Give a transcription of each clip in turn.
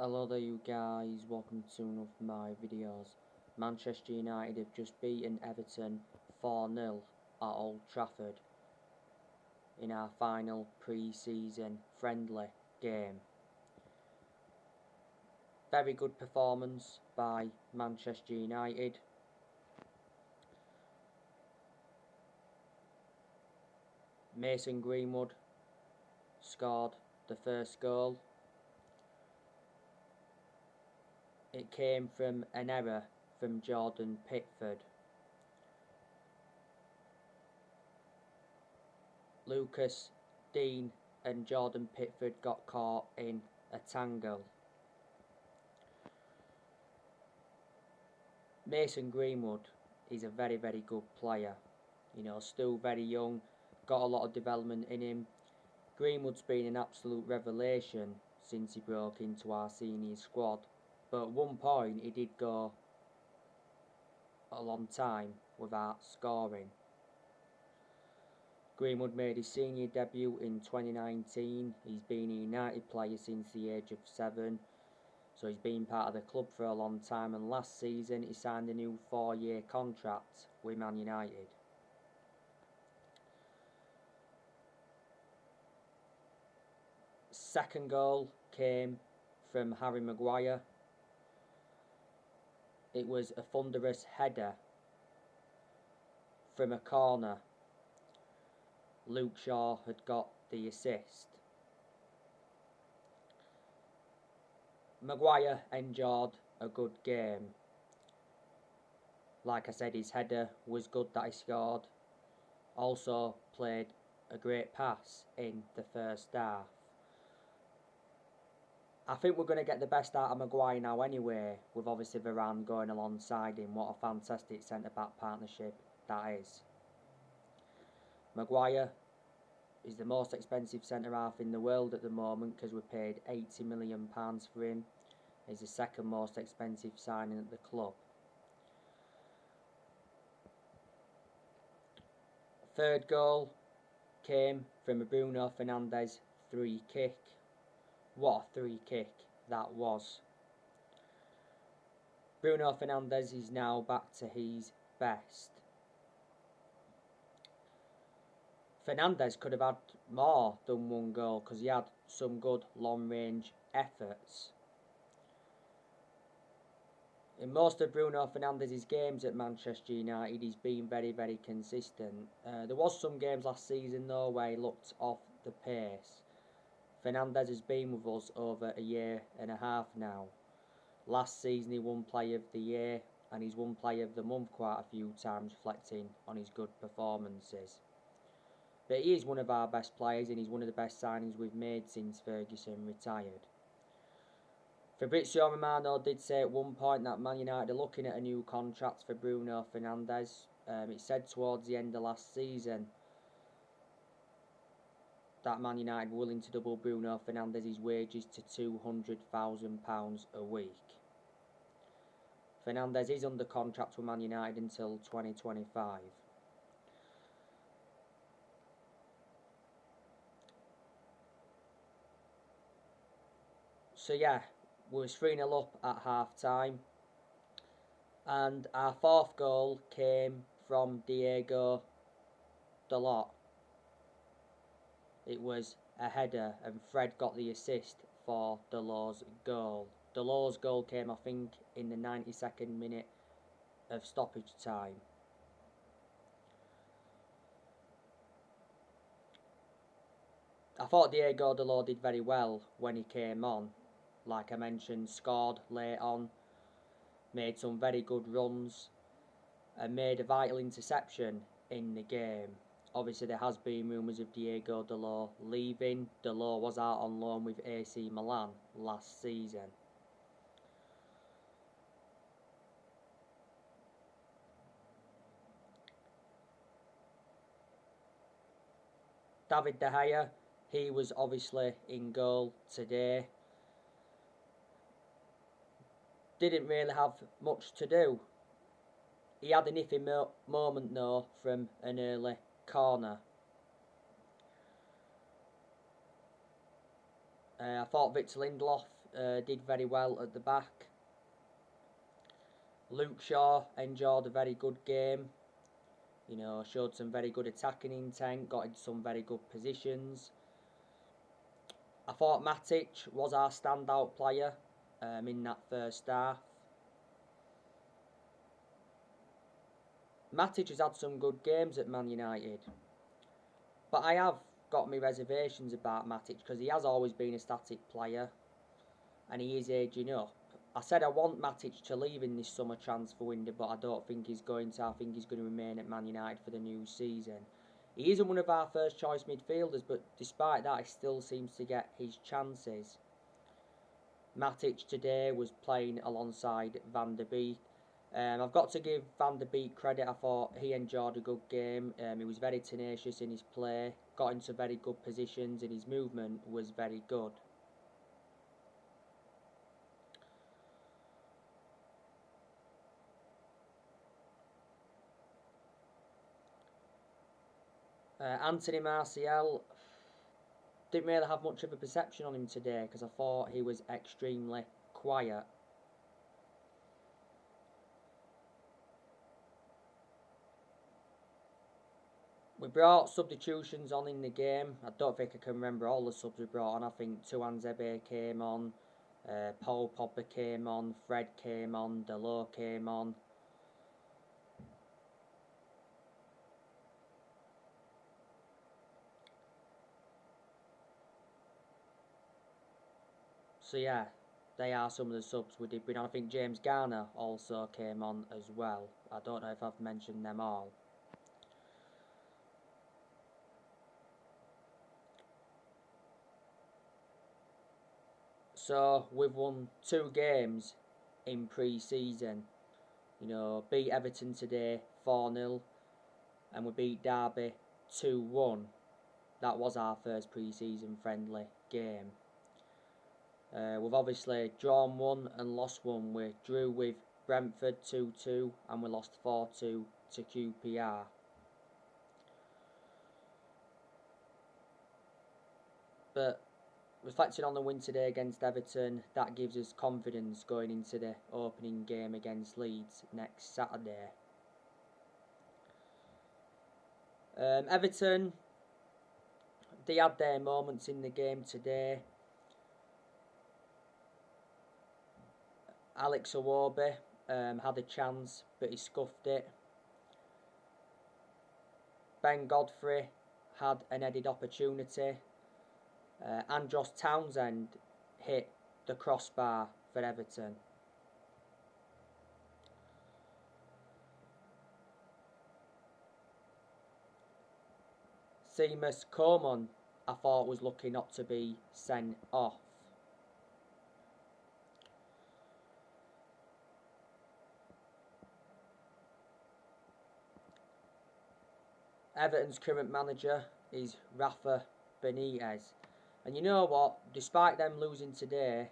Hello there you guys, welcome to one of my videos. Manchester United have just beaten Everton 4-0 at Old Trafford in our final pre-season friendly game. Very good performance by Manchester United. Mason Greenwood scored the first goal. It came from an error from Jordan Pickford. Lucas Dean and Jordan Pickford got caught in a tangle. Mason Greenwood is a very good player, still very young, got a lot of development in him. Greenwood's been an absolute revelation since he broke into our senior squad, but at one point he did go a long time without scoring. Greenwood made his senior debut in 2019, he's been a United player since the age of 7. So he's been part of the club for a long time, and last season he signed a new 4-year contract with Man United. Second goal came from Harry Maguire. It was a thunderous header from a corner. Luke Shaw had got the assist. Maguire enjoyed a good game. Like I said, his header was good that he scored. Also played a great pass in the first half. I think we're going to get the best out of Maguire now anyway, with obviously Varane going alongside him. What a fantastic centre-back partnership that is. Maguire is the most expensive centre-half in the world at the moment because we paid £80 million for him. He's the second most expensive signing at the club. Third goal came from a Bruno Fernandes free kick. What a free kick that was. Bruno Fernandes is now back to his best. Fernandes could have had more than one goal because he had some good long range efforts. In most of Bruno Fernandes' games at Manchester United, he's been very consistent. There was some games last season though where he looked off the pace. Fernandes has been with us over a year and a half now. Last season he won Player of the Year and he's won Player of the Month quite a few times, reflecting on his good performances. But he is one of our best players and he's one of the best signings we've made since Ferguson retired. Fabrizio Romano did say at one point that Man United are looking at a new contract for Bruno Fernandes. It said towards the end of last season that Man United were willing to double Bruno Fernandes' wages to £200,000 a week. Fernandes is under contract with Man United until 2025. So yeah, we was 3-0 up at half time. And our fourth goal came from Diego Dalot. It was a header and Fred got the assist for Dalot's goal. Dalot's goal came, I think, in the 92nd minute of stoppage time. I thought Diego Dalot did very well when he came on. Like I mentioned, scored late on, made some very good runs, and made a vital interception in the game. Obviously there has been rumours of Diego Dalot leaving. Dalot was out on loan with AC Milan last season. David De Gea, he was obviously in goal today. Didn't really have much to do. He had an iffy moment though from an early corner. I thought Victor Lindelof did very well at the back. Luke Shaw enjoyed a very good game. Showed some very good attacking intent, got into some very good positions. I thought Matic was our standout player in that first half. Matic has had some good games at Man United, but I have got my reservations about Matic because he has always been a static player and he is aging up. I said I want Matic to leave in this summer transfer window, but I don't think he's going to. I think he's going to remain at Man United for the new season. He isn't one of our first choice midfielders, but despite that, he still seems to get his chances. Matic today was playing alongside Van der Beek. I've got to give Van der Beek credit. I thought he enjoyed a good game. He was very tenacious in his play, got into very good positions, and his movement was very good. Anthony Martial, didn't really have much of a perception on him today because I thought he was extremely quiet. We brought substitutions on in the game. I don't think I can remember all the subs we brought on. I think Tuanzebe came on, Paul Pogba came on, Fred came on, Delors came on. So yeah, they are some of the subs we did bring on. I think James Garner also came on as well. I don't know if I've mentioned them all. So we've won 2 games in pre-season. Beat Everton today 4-0 and we beat Derby 2-1. That was our first pre-season friendly game. We've obviously drawn 1 and lost 1. We drew with Brentford 2-2 and we lost 4-2 to QPR. But reflecting on the win today against Everton, that gives us confidence going into the opening game against Leeds next Saturday. Everton, they had their moments in the game today. Alex Iwobi had a chance, but he scuffed it. Ben Godfrey had an headed opportunity. Andros Townsend hit the crossbar for Everton. Seamus Coman, I thought, was lucky not to be sent off. Everton's current manager is Rafa Benitez. And you know what? Despite them losing today,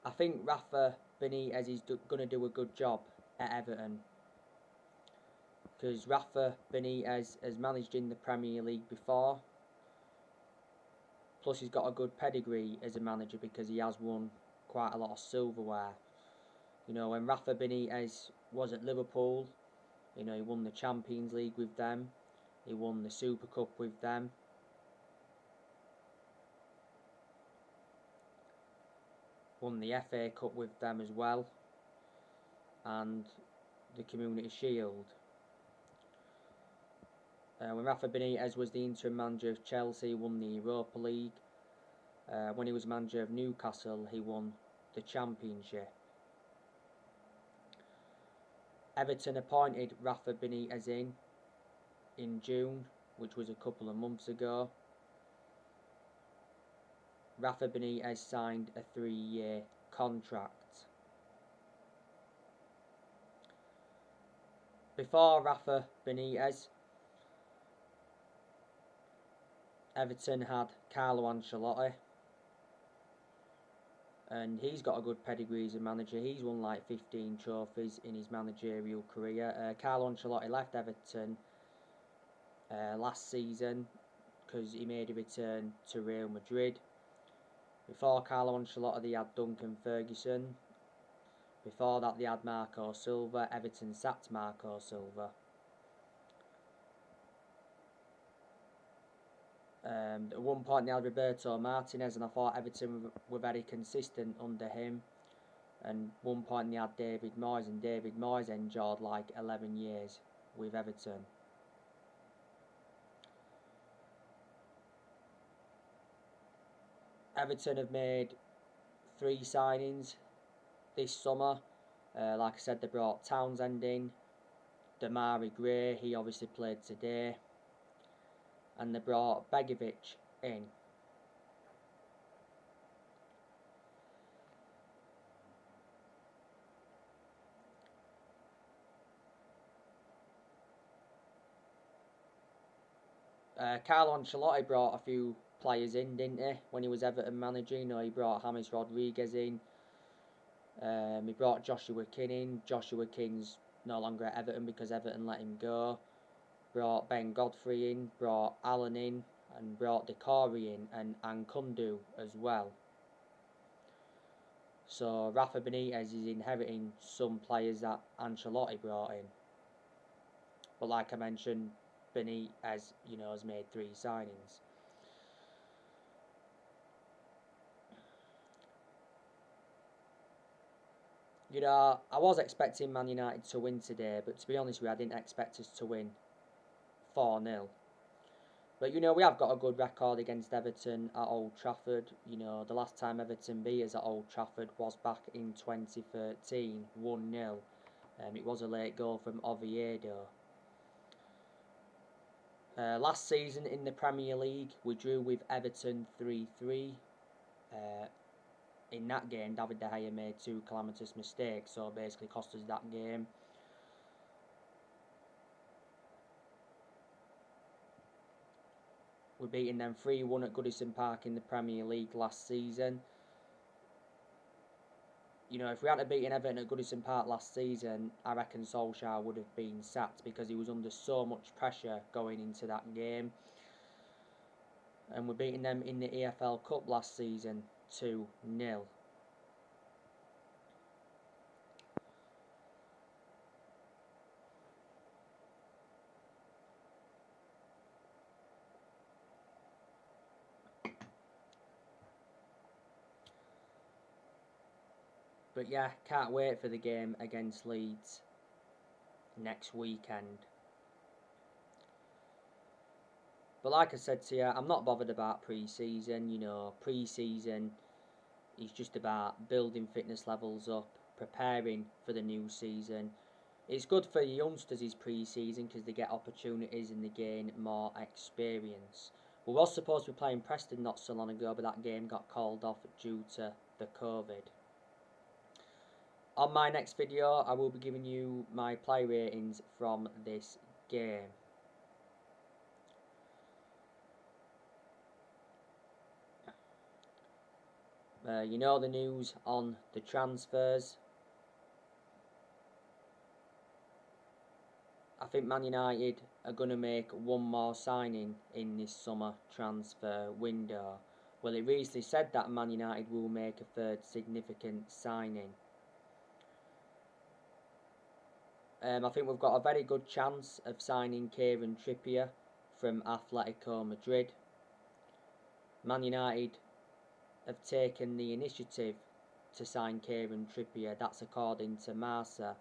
I think Rafa Benitez is going to do a good job at Everton. Because Rafa Benitez has managed in the Premier League before. Plus he's got a good pedigree as a manager because he has won quite a lot of silverware. When Rafa Benitez was at Liverpool, he won the Champions League with them. He won the Super Cup with them. Won the FA Cup with them as well. And the Community Shield. When Rafa Benitez was the interim manager of Chelsea, he won the Europa League. When he was manager of Newcastle, he won the Championship. Everton appointed Rafa Benitez in June, which was a couple of months ago. Rafa Benitez signed a 3-year contract. Before Rafa Benitez, Everton had Carlo Ancelotti, and he's got a good pedigree as a manager. He's won like 15 trophies in his managerial career. Carlo Ancelotti left Everton last season because he made a return to Real Madrid. Before Carlo Ancelotti they had Duncan Ferguson. Before that they had Marco Silva. Everton sacked Marco Silva. At one point they had Roberto Martinez, and I thought Everton were very consistent under him. And one point they had David Moyes, and David Moyes endured like 11 years with Everton. Everton have made 3 signings this summer. Like I said, they brought Townsend in, Damari Gray, he obviously played today, and they brought Begovic in. Carlo Ancelotti brought a few players in, didn't he? When he was Everton manager, you know, he brought James Rodriguez in. He brought Joshua King in. Joshua King's no longer at Everton because Everton let him go. Brought Ben Godfrey in, brought Allen in, and brought Decore in, and Nkundu as well. So Rafa Benitez is inheriting some players that Ancelotti brought in. But like I mentioned, Benitez, you know, has made 3 signings. You know, I was expecting Man United to win today, but to be honest with you, I didn't expect us to win 4-0. But, you know, we have got a good record against Everton at Old Trafford. You know, the last time Everton beat us at Old Trafford was back in 2013, 1-0. It was a late goal from Oviedo. Last season in the Premier League, we drew with Everton 3-3. In that game, David De Gea made 2 calamitous mistakes, so basically cost us that game. We're beating them 3-1 at Goodison Park in the Premier League last season. You know, if we hadn't beaten Everton at Goodison Park last season, I reckon Solskjaer would have been sacked because he was under so much pressure going into that game. And we're beating them in the EFL Cup last season 2-0. But yeah, can't wait for the game against Leeds next weekend. But like I said to you, I'm not bothered about pre-season. You know, pre-season is just about building fitness levels up, preparing for the new season. It's good for youngsters is pre-season because they get opportunities and they gain more experience. We were supposed to be playing Preston not so long ago, but that game got called off due to the COVID. On my next video, I will be giving you my play ratings from this game. You know the news on the transfers. I think Man United are going to make one more signing in this summer transfer window. Well, it recently said that Man United will make a 3rd significant signing. I think we've got a very good chance of signing Kieran Trippier from Atletico Madrid. Man United have taken the initiative to sign Kieran Trippier. That's according to Marca.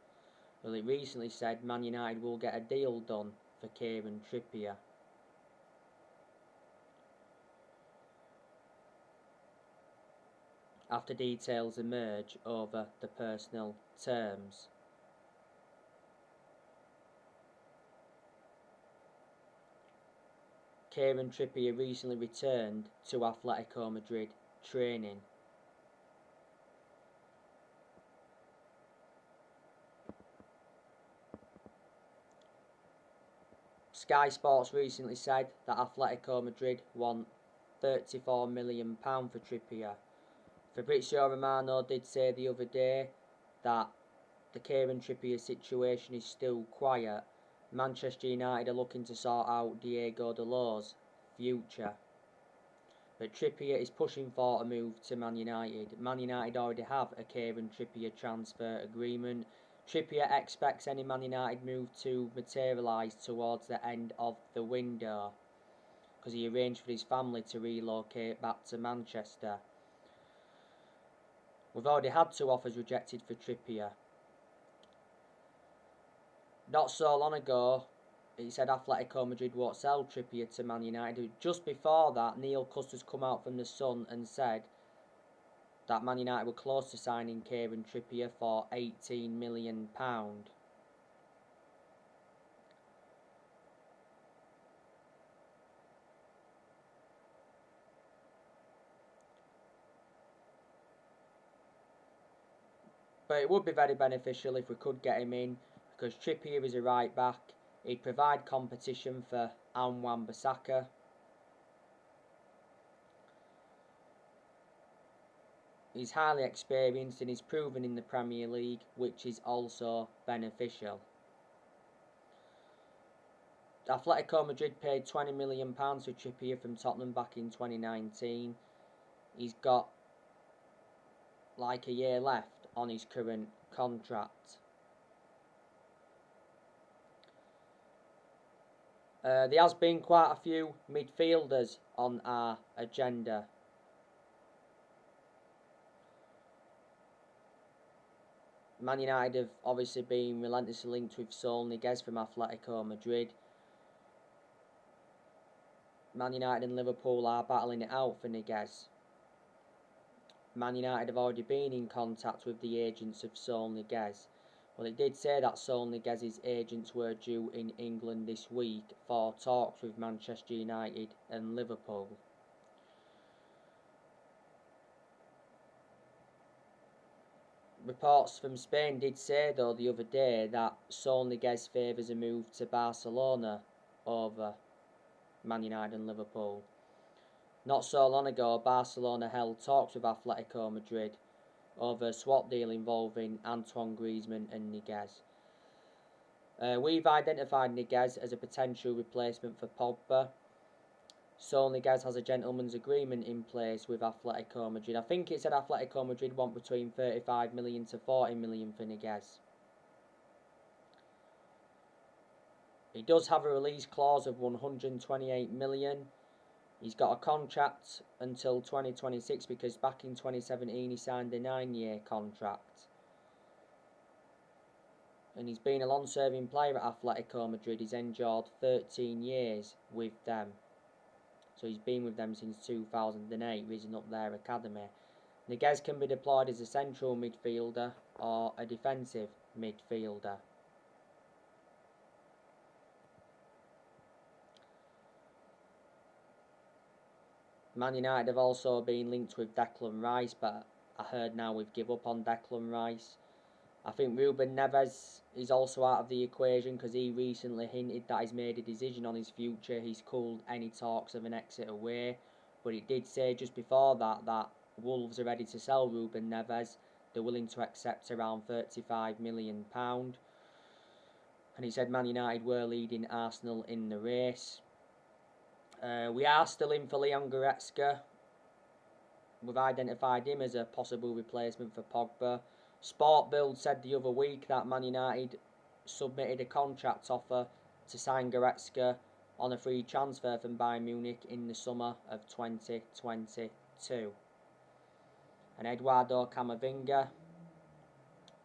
Well, it recently said Man United will get a deal done for Kieran Trippier. After details emerge over the personal terms. Kieran Trippier recently returned to Atletico Madrid training. Sky Sports recently said that Atletico Madrid want £34 million for Trippier. Fabrizio Romano did say the other day that the Kieran Trippier situation is still quiet. Manchester United are looking to sort out Diego Dalot's future. But Trippier is pushing for a move to Man United. Man United already have a Kieran Trippier transfer agreement. Trippier expects any Man United move to materialise towards the end of the window, because he arranged for his family to relocate back to Manchester. We've already had 2 offers rejected for Trippier. Not so long ago, he said Atletico Madrid won't sell Trippier to Man United. Just before that, Neil Custer's come out from the Sun and said that Man United were close to signing Kieran Trippier for £18 million. But it would be very beneficial if we could get him in, because Trippier is a right back. He'd provide competition for Wan-Bissaka. He's highly experienced and he's proven in the Premier League, which is also beneficial. Atletico Madrid paid £20 million for Trippier from Tottenham back in 2019. He's got like a year left on his current contract. There has been quite a few midfielders on our agenda. Man United have obviously been relentlessly linked with Saul Niguez from Atletico Madrid. Man United and Liverpool are battling it out for Niguez. Man United have already been in contact with the agents of Saul Niguez. Well, it did say that Saul Niguez's agents were due in England this week for talks with Manchester United and Liverpool. Reports from Spain did say, though, the other day that Saul Niguez favours a move to Barcelona over Man United and Liverpool. Not so long ago, Barcelona held talks with Atletico Madrid over a swap deal involving Antoine Griezmann and Niguez. We've identified Niguez as a potential replacement for Pogba. Saul Niguez has a gentleman's agreement in place with Atletico Madrid. I think it said Atletico Madrid want between 35 million to 40 million for Niguez. He does have a release clause of 128 million. He's got a contract until 2026, because back in 2017 he signed a 9-year contract. And he's been a long-serving player at Atletico Madrid. He's endured 13 years with them. So he's been with them since 2008, raising up their academy. Niguez can be deployed as a central midfielder or a defensive midfielder. Man United have also been linked with Declan Rice, but I heard now we've given up on Declan Rice. I think Ruben Neves is also out of the equation, because he recently hinted that he's made a decision on his future. He's cooled any talks of an exit away, but it did say just before that Wolves are ready to sell Ruben Neves. They're willing to accept around £35 million. And he said Man United were leading Arsenal in the race. We are still in for Leon Goretzka. We've identified him as a possible replacement for Pogba. Sport Build said the other week that Man United submitted a contract offer to sign Goretzka on a free transfer from Bayern Munich in the summer of 2022. And Eduardo Camavinga,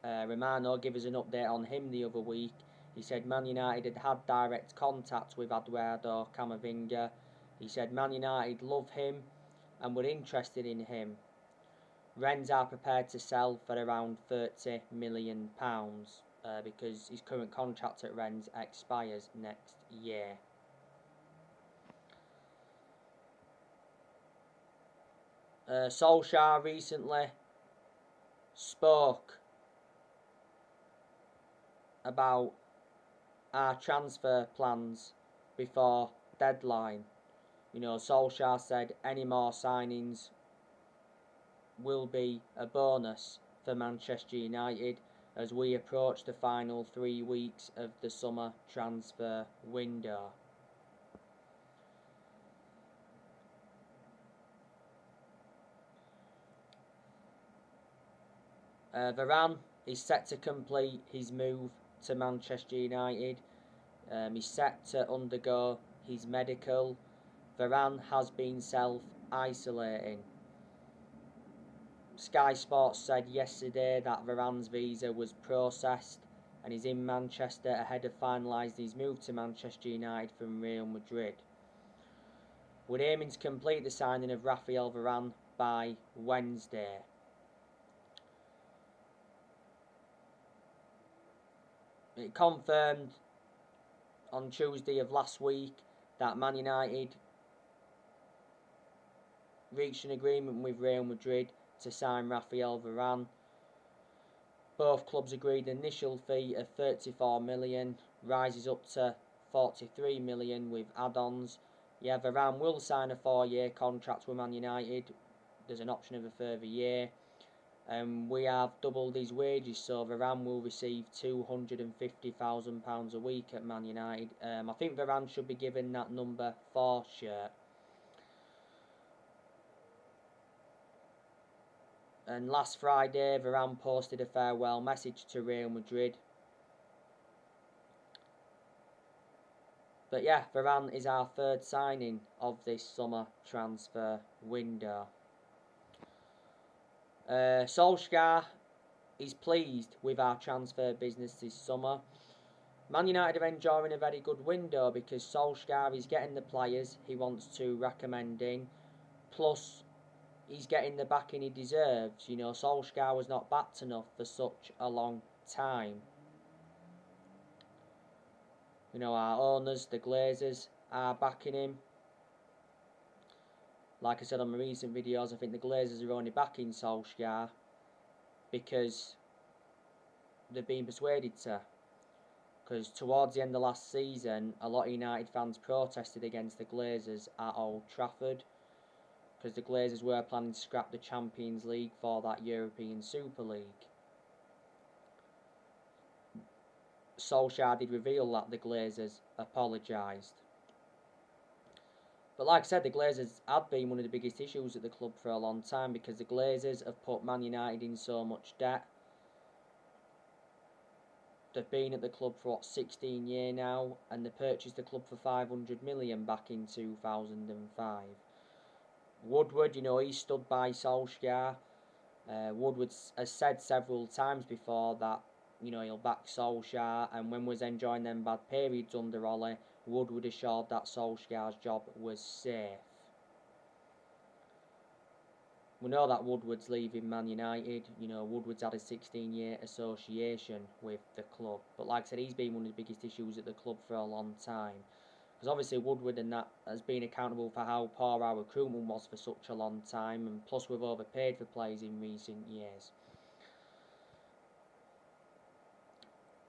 Romano gave us an update on him the other week. He said Man United had direct contact with Eduardo Camavinga. He said Man United love him and were interested in him. Rennes are prepared to sell for around £30 million because his current contract at Rennes expires next year. Solskjaer recently spoke about our transfer plans before deadline. You know, Solskjaer said any more signings will be a bonus for Manchester United as we approach the final 3 weeks of the summer transfer window. Varane is set to complete his move to Manchester United. He's set to undergo his medical. Varane has been self-isolating. Sky Sports said yesterday that Varane's visa was processed and he's in Manchester ahead of finalising his move to Manchester United from Real Madrid. We're aiming to complete the signing of Raphael Varane by Wednesday. It confirmed on Tuesday of last week that Man United reached an agreement with Real Madrid to sign Raphael Varane. Both clubs agreed an initial fee of 34 million, rises up to 43 million with add-ons. Yeah, Varane will sign a 4-year contract with Man United. There's an option of a further year. We have doubled his wages, so Varane will receive £250,000 a week at Man United. I think Varane should be given that number 4 shirt. And last Friday, Varane posted a farewell message to Real Madrid. But yeah, Varane is our third signing of this summer transfer window. Solskjaer is pleased with our transfer business this summer. Man United are enjoying a very good window because Solskjaer is getting the players he wants to recommend in, plus he's getting the backing he deserves. You know, Solskjaer was not backed enough for such a long time. You know, our owners, the Glazers, are backing him. Like I said on my recent videos, I think the Glazers are only backing Solskjaer because they've been persuaded to. Because towards the end of last season, a lot of United fans protested against the Glazers at Old Trafford, because the Glazers were planning to scrap the Champions League for that European Super League. Solskjaer did reveal that the Glazers apologised. But like I said, the Glazers had been one of the biggest issues at the club for a long time, because the Glazers have put Man United in so much debt. They've been at the club for 16 years now, and they purchased the club for 500 million back in 2005. Woodward, you know, he stood by Solskjaer. Woodward has said several times before that, you know, he'll back Solskjaer, and when was enjoying them bad periods under Ole, Woodward assured that Solskjaer's job was safe. We know that Woodward's leaving Man United. You know, Woodward's had a 16-year association with the club, but like I said, he's been one of the biggest issues at the club for a long time. Because obviously Woodward and that has been accountable for how poor our recruitment was for such a long time, and plus we've overpaid for players in recent years.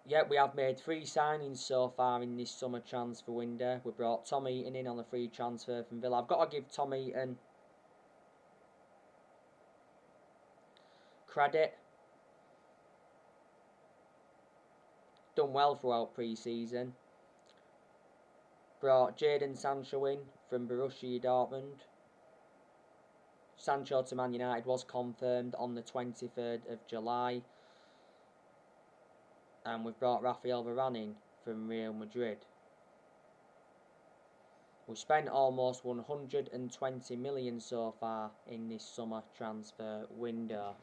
Yeah, we have made 3 signings so far in this summer transfer window. We brought Tom Eaton in on a free transfer from Villa. I've got to give Tom Eaton credit. Done well throughout pre-season. Brought Jadon Sancho in from Borussia Dortmund. Sancho to Man United was confirmed on the 23rd of July. And we've brought Raphael Varane in from Real Madrid. We've spent almost 120 million so far in this summer transfer window.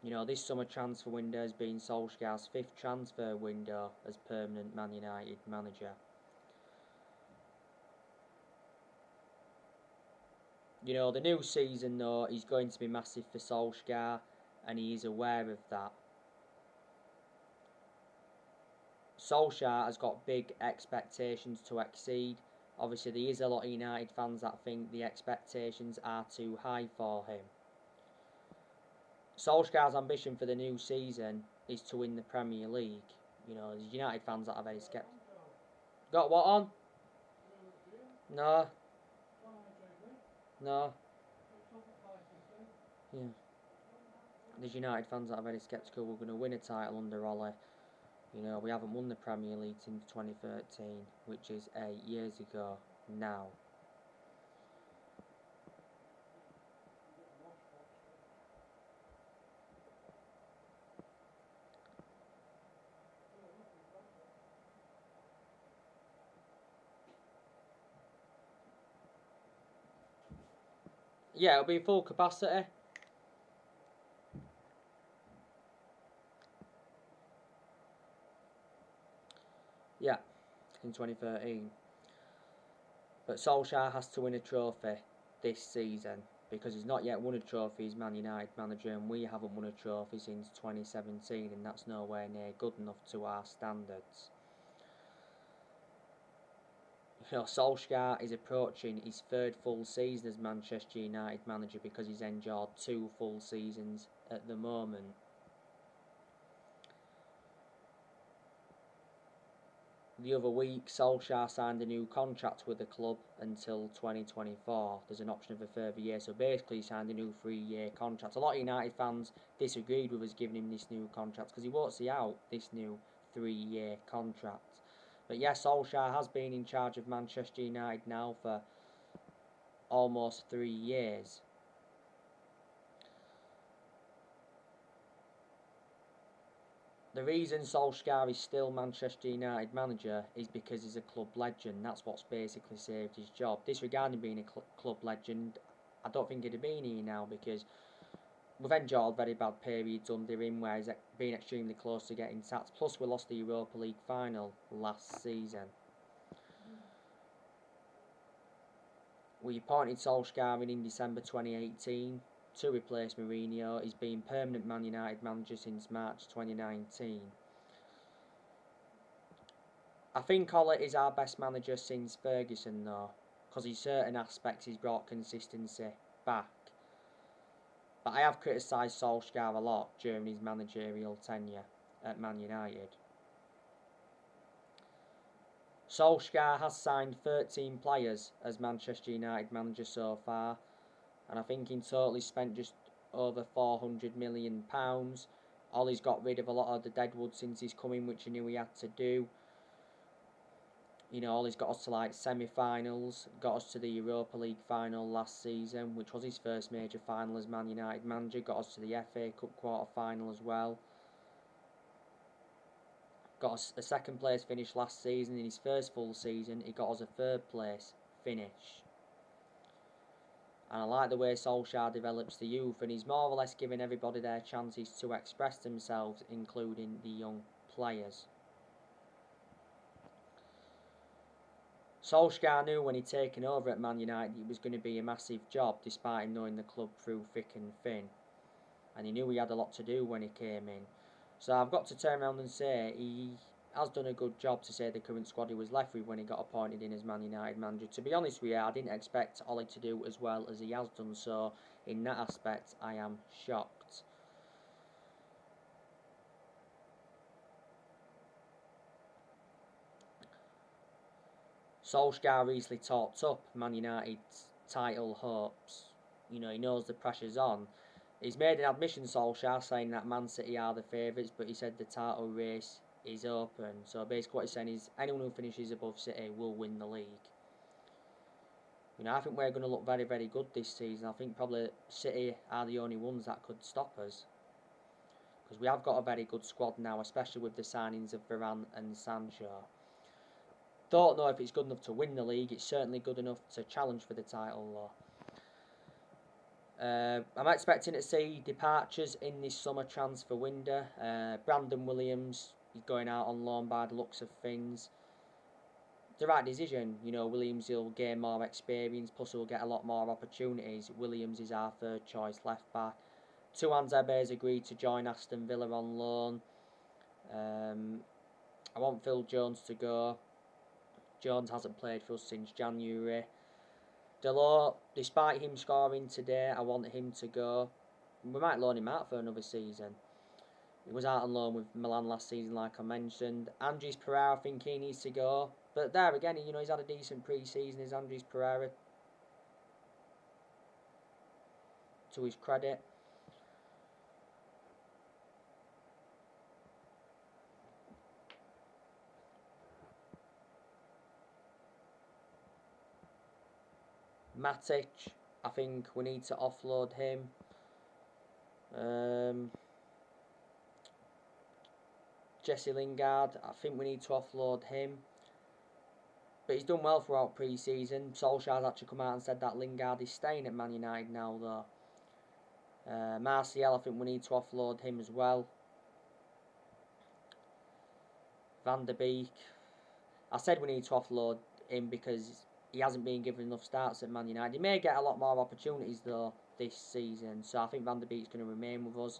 You know, this summer transfer window has been Solskjaer's 5th transfer window as permanent Man United manager. You know, the new season though is going to be massive for Solskjaer, and he is aware of that. Solskjaer has got big expectations to exceed. Obviously there is a lot of United fans that think the expectations are too high for him. Solskjaer's ambition for the new season is to win the Premier League. You know, there's United fans that are very sceptical. Got what on? No. No. Yeah. There's United fans that are very sceptical we're going to win a title under Ollie. You know, we haven't won the Premier League since 2013, which is 8 years ago now. Yeah, it'll be full capacity. Yeah, in 2013. But Solskjaer has to win a trophy this season because he's not yet won a trophy as Man United manager, and we haven't won a trophy since 2017, and that's nowhere near good enough to our standards. You know, Solskjaer is approaching his third full season as Manchester United manager because he's endured 2 full seasons at the moment. The other week, Solskjaer signed a new contract with the club until 2024. There's an option of a further year, so basically he signed a new 3-year contract. A lot of United fans disagreed with us giving him this new contract because he won't see out this new 3-year contract. But yes, Solskjaer has been in charge of Manchester United now for almost 3 years. The reason Solskjaer is still Manchester United manager is because he's a club legend. That's what's basically saved his job. Disregarding being a club legend, I don't think he'd have been here now because we've endured very bad periods under him where he's been extremely close to getting sacked. Plus, we lost the Europa League final last season. We appointed Solskjaer in December 2018 to replace Mourinho. He's been permanent Man United manager since March 2019. I think Ollie is our best manager since Ferguson though, because in certain aspects he's brought consistency back. But I have criticised Solskjaer a lot during his managerial tenure at Man United. Solskjaer has signed 13 players as Manchester United manager so far, and I think in total he's spent just over £400 million. Ollie's got rid of a lot of the deadwood since he's come in, which he knew he had to do. You know, Ollie's got us to like semi-finals, got us to the Europa League final last season, which was his first major final as Man United manager, got us to the FA Cup quarter-final as well. Got us a second place finish last season. In his first full season, he got us a third place finish. And I like the way Solskjaer develops the youth, and he's more or less giving everybody their chances to express themselves, including the young players. Solskjaer knew when he'd taken over at Man United it was going to be a massive job, despite him knowing the club through thick and thin. And he knew he had a lot to do when he came in. So I've got to turn around and say he has done a good job to say the current squad he was left with when he got appointed in as Man United manager. To be honest with you, I didn't expect Ollie to do as well as he has done, so in that aspect I am shocked. Solskjaer recently talked up Man United's title hopes. You know, he knows the pressure's on. He's made an admission, Solskjaer, saying that Man City are the favourites, but he said the title race is open. So basically what he's saying is anyone who finishes above City will win the league. You know, I think we're going to look very, very good this season. I think probably City are the only ones that could stop us. Because we have got a very good squad now, especially with the signings of Varane and Sancho. Don't know if it's good enough to win the league. It's certainly good enough to challenge for the title though. I'm expecting to see departures in this summer transfer window. Brandon Williams is going out on loan by the looks of things. The right decision, you know, Williams will gain more experience, plus he'll get a lot more opportunities. Williams is our third choice left back. Tuanzebe has agreed to join Aston Villa on loan. I want Phil Jones to go. Jones hasn't played for us since January. Delort, despite him scoring today, I want him to go. We might loan him out for another season. He was out on loan with Milan last season, like I mentioned. Andres Pereira, I think he needs to go. But there again, you know, he's had a decent pre-season, is Andres Pereira, to his credit. Matic, I think we need to offload him. Jesse Lingard, I think we need to offload him. But he's done well throughout pre-season. Solskjaer's actually come out and said that Lingard is staying at Man United now, though. Martial, I think we need to offload him as well. Van der Beek, I said we need to offload him because he hasn't been given enough starts at Man United. He may get a lot more opportunities, though, this season. So I think Van der Beek's going to remain with us.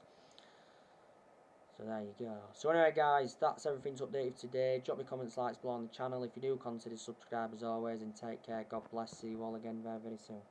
So there you go. So anyway, guys, that's everything to update today. Drop your comments, likes below on the channel. If you do, consider subscribe as always, and take care. God bless. See you all again very, very soon.